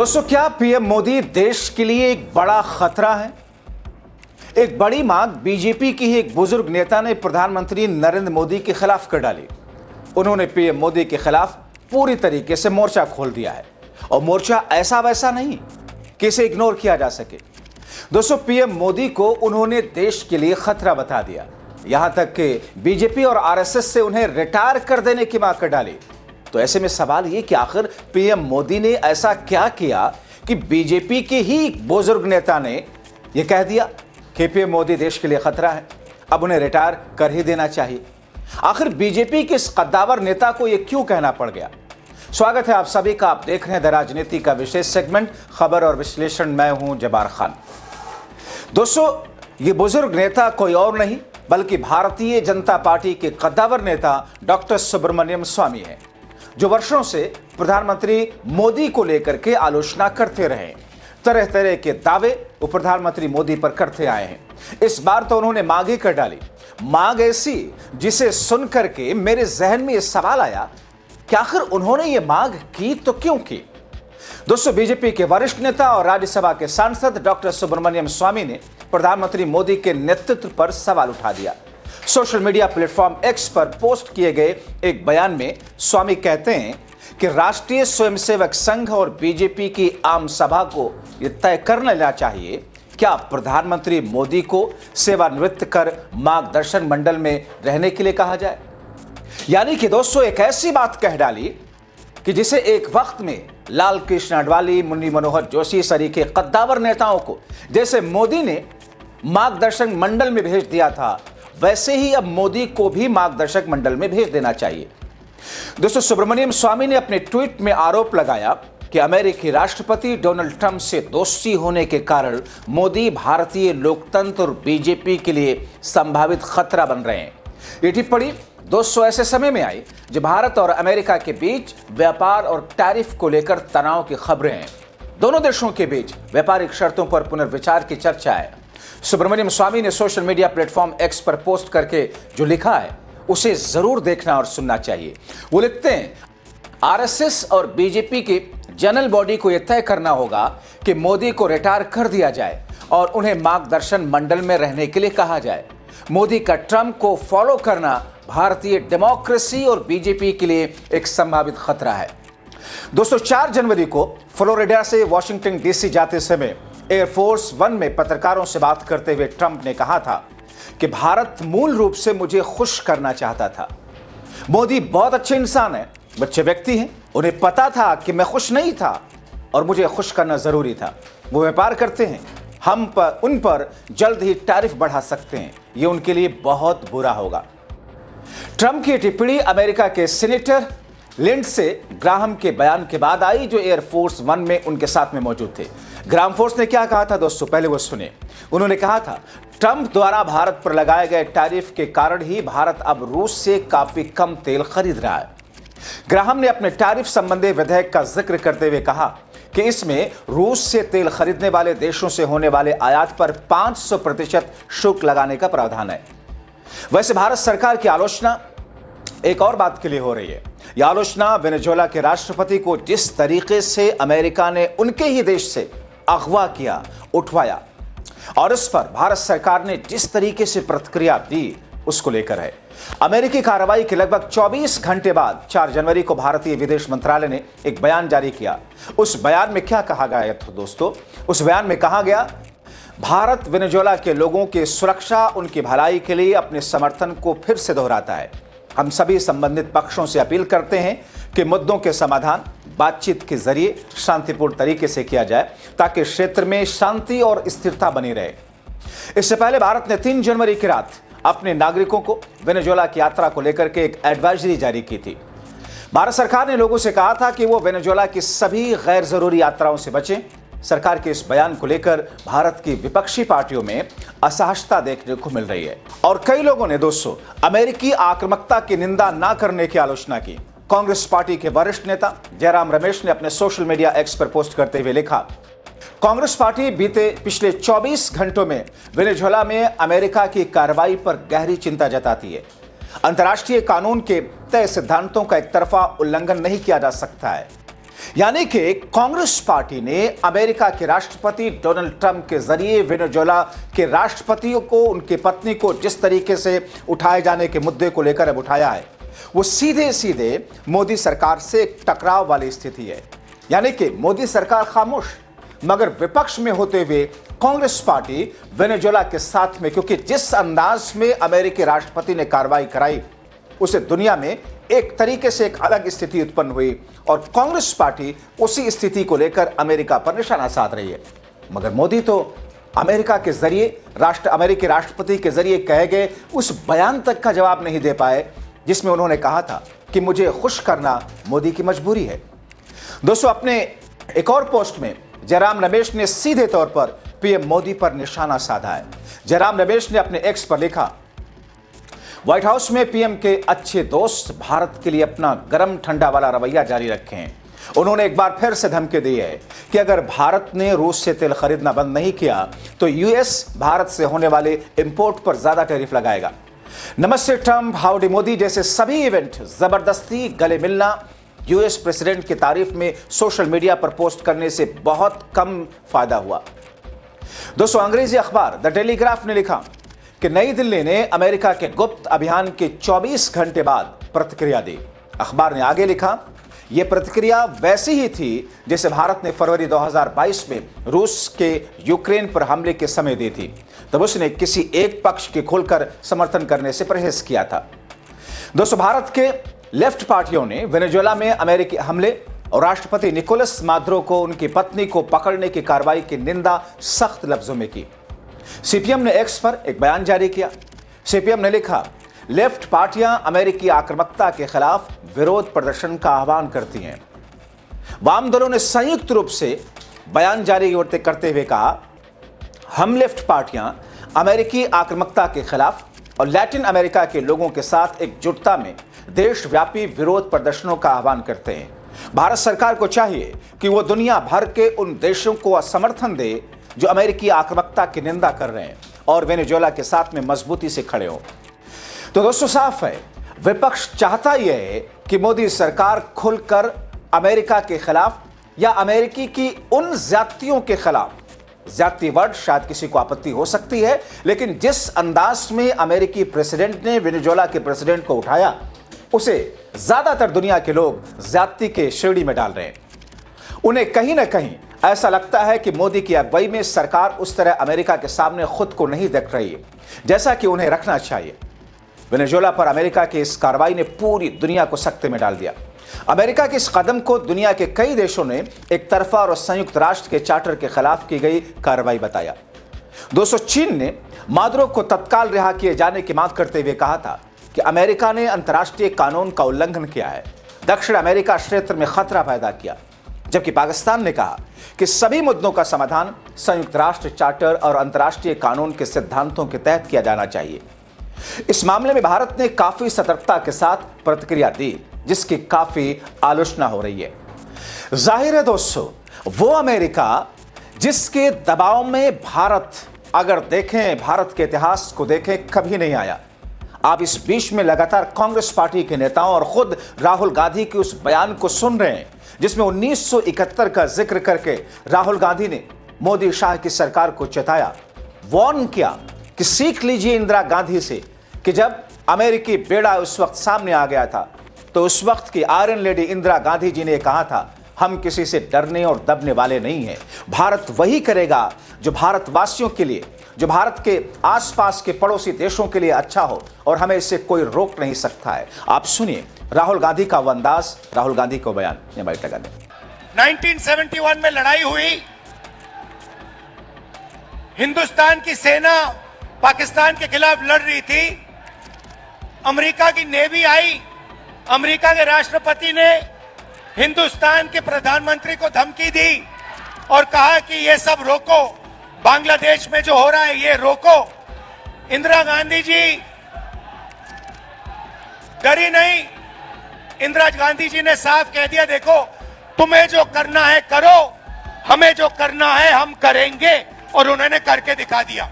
दोस्तों, क्या पीएम मोदी देश के लिए एक बड़ा खतरा है? एक बड़ी मांग बीजेपी की ही एक बुजुर्ग नेता ने प्रधानमंत्री नरेंद्र मोदी के खिलाफ कर डाली। उन्होंने पीएम मोदी के खिलाफ पूरी तरीके से मोर्चा खोल दिया है और मोर्चा ऐसा वैसा नहीं कि इसे इग्नोर किया जा सके। दोस्तों, पीएम मोदी को उन्होंने देश के लिए खतरा बता दिया, यहां तक कि बीजेपी और आरएसएस से उन्हें रिटायर कर देने की मांग कर डाली। तो ऐसे में सवाल ये कि आखिर पीएम मोदी ने ऐसा क्या किया कि बीजेपी के ही बुजुर्ग नेता ने यह कह दिया कि पीएम मोदी देश के लिए खतरा है, अब उन्हें रिटायर कर ही देना चाहिए। आखिर बीजेपी के इस कद्दावर नेता को यह क्यों कहना पड़ गया? स्वागत है आप सभी का। आप देख रहे हैं द राजनीति का विशेष सेगमेंट खबर और विश्लेषण। मैं हूं जबार खान। दोस्तों, ये बुजुर्ग नेता कोई और नहीं बल्कि भारतीय जनता पार्टी के कद्दावर नेता डॉक्टर सुब्रमण्यम स्वामी है, जो वर्षों से प्रधानमंत्री मोदी को लेकर के आलोचना करते रहे। तरह तरह के दावे वो प्रधानमंत्री मोदी पर करते आए हैं। इस बार तो उन्होंने मांग ही कर डाली, मांग ऐसी जिसे सुनकर के मेरे जहन में यह सवाल आया कि आखिर उन्होंने ये मांग की तो क्यों की। दोस्तों, बीजेपी के वरिष्ठ नेता और राज्यसभा के सांसद डॉक्टर सुब्रमण्यम स्वामी ने प्रधानमंत्री मोदी के नेतृत्व पर सवाल उठा दिया। सोशल मीडिया प्लेटफॉर्म एक्स पर पोस्ट किए गए एक बयान में स्वामी कहते हैं कि राष्ट्रीय स्वयंसेवक संघ और बीजेपी की आम सभा को यह तय कर लेना चाहिए क्या प्रधानमंत्री मोदी को सेवानिवृत्त कर मार्गदर्शन मंडल में रहने के लिए कहा जाए। यानी कि दोस्तों, एक ऐसी बात कह डाली कि जिसे एक वक्त में लाल कृष्ण आडवाणी, मुरली मनोहर जोशी सरीखे कद्दावर नेताओं को जैसे मोदी ने मार्गदर्शक मंडल में भेज दिया था, वैसे ही अब मोदी को भी मार्गदर्शक मंडल में भेज देना चाहिए। दोस्तों, सुब्रमण्यम स्वामी ने अपने ट्वीट में आरोप लगाया कि अमेरिकी राष्ट्रपति डोनाल्ड ट्रंप से दोस्ती होने के कारण मोदी भारतीय लोकतंत्र और बीजेपी के लिए संभावित खतरा बन रहे हैं। ये टिप्पणी दोस्तों ऐसे समय में आई जब भारत और अमेरिका के बीच व्यापार और टैरिफ को लेकर तनाव की खबरें हैं। दोनों देशों के बीच व्यापारिक शर्तों पर पुनर्विचार की चर्चा है। सुब्रमण्यम स्वामी ने सोशल मीडिया प्लेटफॉर्म एक्स पर पोस्ट करके जो लिखा है उसे जरूर देखना और सुनना चाहिए। वो लिखते हैं, आरएसएस और बीजेपी के जनरल बॉडी को यह तय करना होगा कि मोदी को रिटायर कर दिया जाए और उन्हें मार्गदर्शन मंडल में रहने के लिए कहा जाए। मोदी का ट्रंप को फॉलो करना भारतीय डेमोक्रेसी और बीजेपी के लिए एक संभावित खतरा है। दोस्तों, 4 जनवरी को फ्लोरिडा से वॉशिंगटन डीसी जाते समय एयरफोर्स 1 में पत्रकारों से बात करते हुए ट्रंप ने कहा था कि भारत मूल रूप से मुझे खुश करना चाहता था। मोदी बहुत अच्छे इंसान हैं, अच्छे व्यक्ति हैं, उन्हें पता था कि मैं खुश नहीं था और मुझे खुश करना जरूरी था। वो व्यापार करते हैं, उन पर जल्द ही टैरिफ बढ़ा सकते हैं, ये उनके लिए बहुत बुरा होगा। ट्रंप की टिप्पणी अमेरिका के सीनेटर लिंडसे ग्राहम के बयान के बाद आई, जो एयरफोर्स 1 में उनके साथ में मौजूद थे। ग्राहम फोर्स ने क्या कहा था दोस्तों, पहले वो सुने। उन्होंने कहा था, ट्रंप द्वारा भारत पर लगाए गए टैरिफ के कारण ही भारत अब रूस से काफी कम तेल खरीद रहा है। ग्राहम ने अपने टैरिफ संबंधी विधेयक का जिक्र करते हुए कहा कि इसमें रूस से तेल खरीदने वाले देशों से होने वाले आयात पर 500% शुल्क लगाने का प्रावधान है। वैसे भारत सरकार की आलोचना एक और बात के लिए हो रही है। यह आलोचना वेनेजुएला के राष्ट्रपति को जिस तरीके से अमेरिका ने उनके ही देश से अगवा किया, उठवाया और इस पर भारत सरकार ने जिस तरीके से प्रतिक्रिया दी, उसको लेकर है। अमेरिकी कार्रवाई के लगभग 24 घंटे बाद 4 जनवरी को भारतीय विदेश मंत्रालय ने एक बयान जारी किया। उस बयान में क्या कहा गया था दोस्तों? उस बयान में कहा गया, भारत वेनेजुएला के लोगों की सुरक्षा, उनकी भलाई के लिए अपने समर्थन को फिर से दोहराता है। हम सभी संबंधित पक्षों से अपील करते हैं कि मुद्दों के समाधान बातचीत के जरिए शांतिपूर्ण तरीके से किया जाए ताकि क्षेत्र में शांति और स्थिरता बनी रहे। इससे पहले भारत ने 3 जनवरी की रात अपने नागरिकों को वेनेजुएला की यात्रा को लेकर के एक एडवाइजरी जारी की थी। भारत सरकार ने लोगों से कहा था कि वो वेनेजुएला की सभी गैर जरूरी यात्राओं से बचें। सरकार के इस बयान को लेकर भारत की विपक्षी पार्टियों में असहजता देखने को मिल रही है और कई लोगों ने दोस्तों अमेरिकी आक्रामकता की निंदा न करने की आलोचना की। कांग्रेस पार्टी के वरिष्ठ नेता जयराम रमेश ने अपने सोशल मीडिया एक्स पर पोस्ट करते हुए लिखा, कांग्रेस पार्टी पिछले 24 घंटों में वेनेजुएला में अमेरिका की कार्रवाई पर गहरी चिंता जताती है। अंतर्राष्ट्रीय कानून के तय सिद्धांतों का एक तरफा उल्लंघन नहीं किया जा सकता है। यानी कि कांग्रेस पार्टी ने अमेरिका के राष्ट्रपति डोनाल्ड ट्रंप के जरिए वेनेजुएला के राष्ट्रपतियों को, उनकी पत्नी को जिस तरीके से उठाए जाने के मुद्दे को लेकर अब उठाया है, वो सीधे सीधे मोदी सरकार से एक टकराव वाली स्थिति है। यानी कि मोदी सरकार खामोश, मगर विपक्ष में होते हुए कांग्रेस पार्टी वेनेजुएला के साथ में, क्योंकि जिस अंदाज में अमेरिकी राष्ट्रपति ने कार्रवाई कराई उसे दुनिया में एक तरीके से एक अलग स्थिति उत्पन्न हुई और कांग्रेस पार्टी उसी स्थिति को लेकर अमेरिका पर निशाना साध रही है। मगर मोदी तो अमेरिका के जरिए अमेरिकी राष्ट्रपति के जरिए कहे गए उस बयान तक का जवाब नहीं दे पाए जिसमें उन्होंने कहा था कि मुझे खुश करना मोदी की मजबूरी है। दोस्तों, अपने एक और पोस्ट में जयराम रमेश ने सीधे तौर पर पीएम मोदी पर निशाना साधा है। जयराम रमेश ने अपने एक्स पर लिखा, व्हाइट हाउस में पीएम के अच्छे दोस्त भारत के लिए अपना गर्म ठंडा वाला रवैया जारी रखे हैं। उन्होंने एक बार फिर से धमकी दी है कि अगर भारत ने रूस से तेल खरीदना बंद नहीं किया तो यूएस भारत से होने वाले इंपोर्ट पर ज्यादा टैरिफ लगाएगा। नमस्ते ट्रंप, हाउडी मोदी जैसे सभी इवेंट, जबरदस्ती गले मिलना, यूएस प्रेसिडेंट की तारीफ में सोशल मीडिया पर पोस्ट करने से बहुत कम फायदा हुआ। दोस्तों, अंग्रेजी अखबार द टेलीग्राफ ने लिखा कि नई दिल्ली ने अमेरिका के गुप्त अभियान के 24 घंटे बाद प्रतिक्रिया दी। अखबार ने आगे लिखा, यह प्रतिक्रिया वैसी ही थी जैसे भारत ने फरवरी 2022 में रूस के यूक्रेन पर हमले के समय दी थी। तब उसने किसी एक पक्ष के खुलकर समर्थन करने से परहेज किया था। दोस्तों, भारत के लेफ्ट पार्टियों ने वेनेजुएला में अमेरिकी हमले और राष्ट्रपति निकोलस मादुरो को, उनकी पत्नी को पकड़ने की कार्रवाई की निंदा सख्त लफ्जों में की। सीपीएम ने एक्स पर एक बयान जारी किया। सीपीएम ने लिखा, लेफ्ट पार्टियां अमेरिकी आक्रामकता के खिलाफ विरोध प्रदर्शन का आह्वान करती हैं। वाम दलों ने संयुक्त रूप से बयान जारी करते हुए कहा, हम लेफ्ट पार्टियां अमेरिकी आक्रामकता के खिलाफ और लैटिन अमेरिका के लोगों के साथ एकजुटता में देशव्यापी विरोध प्रदर्शनों का आह्वान करते हैं। भारत सरकार को चाहिए कि वो दुनिया भर के उन देशों को समर्थन दे जो अमेरिकी आक्रामकता की निंदा कर रहे हैं और वेनेजुएला के साथ में मजबूती से खड़े हो। तो दोस्तों, साफ है, विपक्ष चाहता यह है कि मोदी सरकार खुलकर अमेरिका के खिलाफ या अमेरिकी की उन ज्यादतियों के खिलाफ, ज्यादती वर्ड शायद किसी को आपत्ति हो सकती है, लेकिन जिस अंदाज में अमेरिकी प्रेसिडेंट ने वेनेजुएला के प्रेसिडेंट को उठाया उसे ज्यादातर दुनिया के लोग ज्यादती के श्रेणी में डाल रहे हैं। उन्हें कहीं ना कहीं ऐसा लगता है कि मोदी की अगुवाई में सरकार उस तरह अमेरिका के सामने खुद को नहीं देख रही है जैसा कि उन्हें रखना चाहिए। वेनेजुएला पर अमेरिका की इस कार्रवाई ने पूरी दुनिया को सकते में डाल दिया। अमेरिका के इस कदम को दुनिया के कई देशों ने एक तरफा और संयुक्त राष्ट्र के चार्टर के खिलाफ की गई कार्रवाई बताया। दोस्तों, चीन ने मादुरो को तत्काल रिहा किए जाने की मांग करते हुए कहा था कि अमेरिका ने अंतर्राष्ट्रीय कानून का उल्लंघन किया है, दक्षिण अमेरिका क्षेत्र में खतरा पैदा किया। जबकि पाकिस्तान ने कहा कि सभी मुद्दों का समाधान संयुक्त राष्ट्र चार्टर और अंतर्राष्ट्रीय कानून के सिद्धांतों के तहत किया जाना चाहिए। इस मामले में भारत ने काफी सतर्कता के साथ प्रतिक्रिया दी, जिसकी काफी आलोचना हो रही है। जाहिर है दोस्तों, वो अमेरिका जिसके दबाव में भारत, अगर देखें भारत के इतिहास को देखें, कभी नहीं आया। आप इस बीच में लगातार कांग्रेस पार्टी के नेताओं और खुद राहुल गांधी के उस बयान को सुन रहे हैं जिसमें 1971 का जिक्र करके राहुल गांधी ने मोदी शाह की सरकार को चेताया, वार्न किया कि सीख लीजिए इंदिरा गांधी से कि जब अमेरिकी बेड़ा उस वक्त सामने आ गया था तो उस वक्त की आयरन लेडी इंदिरा गांधी जी ने कहा था, हम किसी से डरने और दबने वाले नहीं हैं। भारत वही करेगा जो भारतवासियों के लिए, जो भारत के आसपास के पड़ोसी देशों के लिए अच्छा हो और हमें इससे कोई रोक नहीं सकता है। आप सुनिए राहुल गांधी का वंदास, राहुल गांधी को बयान। 1971 में लड़ाई हुई, हिंदुस्तान की सेना पाकिस्तान के खिलाफ लड़ रही थी, अमेरिका की नेवी आई, अमेरिका के राष्ट्रपति ने हिंदुस्तान के प्रधानमंत्री को धमकी दी और कहा कि ये सब रोको, बांग्लादेश में जो हो रहा है ये रोको। इंदिरा गांधी जी डरी नहीं, इंदिरा गांधी जी ने साफ कह दिया, देखो तुम्हें जो करना है करो, हमें जो करना है हम करेंगे, और उन्होंने करके दिखा दिया।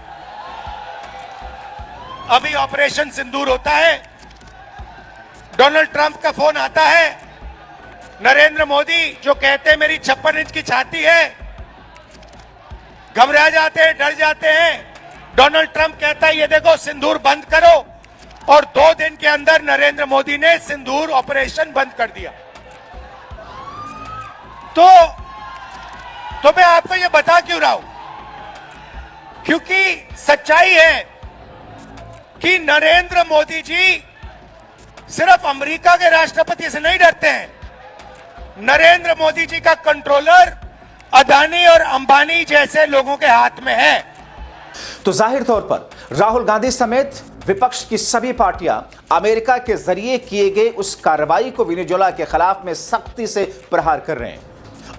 अभी ऑपरेशन सिंदूर होता है, डोनाल्ड ट्रंप का फोन आता है नरेंद्र मोदी जो कहते हैं मेरी 56 इंच की छाती है, घबरा जाते हैं, डर जाते हैं। डोनाल्ड ट्रंप कहता है ये देखो सिंदूर बंद करो, और 2 दिन के अंदर नरेंद्र मोदी ने सिंदूर ऑपरेशन बंद कर दिया। तो मैं आपको ये बता क्यों रहा हूं, क्योंकि सच्चाई है कि नरेंद्र मोदी जी सिर्फ अमेरिका के राष्ट्रपति से नहीं डरते हैं। नरेंद्र मोदी जी का कंट्रोलर अदानी और अंबानी जैसे लोगों के हाथ में है। तो जाहिर तौर पर राहुल गांधी समेत विपक्ष की सभी पार्टियां अमेरिका के जरिए किए गए उस कार्रवाई को वेनेजुएला के खिलाफ में सख्ती से प्रहार कर रहे हैं।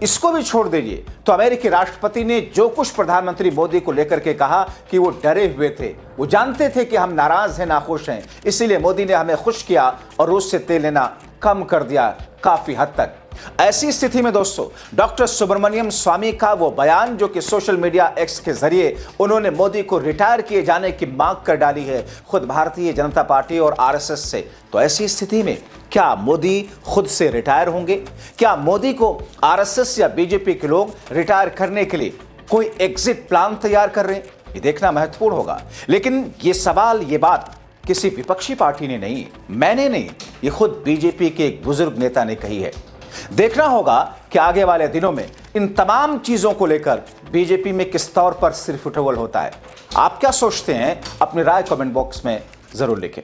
इसको भी छोड़ दीजिए तो अमेरिकी राष्ट्रपति ने जो कुछ प्रधानमंत्री मोदी को लेकर के कहा कि वो डरे हुए थे, वो जानते थे कि हम नाराज हैं, नाखुश हैं, इसीलिए मोदी ने हमें खुश किया और उससे तेल लेना कम कर दिया काफी हद तक। ऐसी स्थिति में दोस्तों डॉक्टर सुब्रमण्यम स्वामी का वो बयान जो कि सोशल मीडिया एक्स के जरिए उन्होंने मोदी को रिटायर किए जाने की मांग कर डाली है खुद भारतीय जनता पार्टी और आरएसएस से, तो ऐसी स्थिति में क्या मोदी खुद से रिटायर होंगे? क्या मोदी को आरएसएस या बीजेपी के लोग रिटायर करने के लिए कोई एग्जिट प्लान तैयार कर रहे हैं? ये देखना महत्वपूर्ण होगा। लेकिन ये सवाल, ये बात किसी विपक्षी पार्टी ने नहीं, मैंने नहीं, ये खुद बीजेपी के एक बुजुर्ग नेता ने कही है। देखना होगा कि आगे वाले दिनों में इन तमाम चीजों को लेकर बीजेपी में किस तौर पर सिर फुटबॉल होता है। आप क्या सोचते हैं? अपनी राय कमेंट बॉक्स में जरूर लिखें।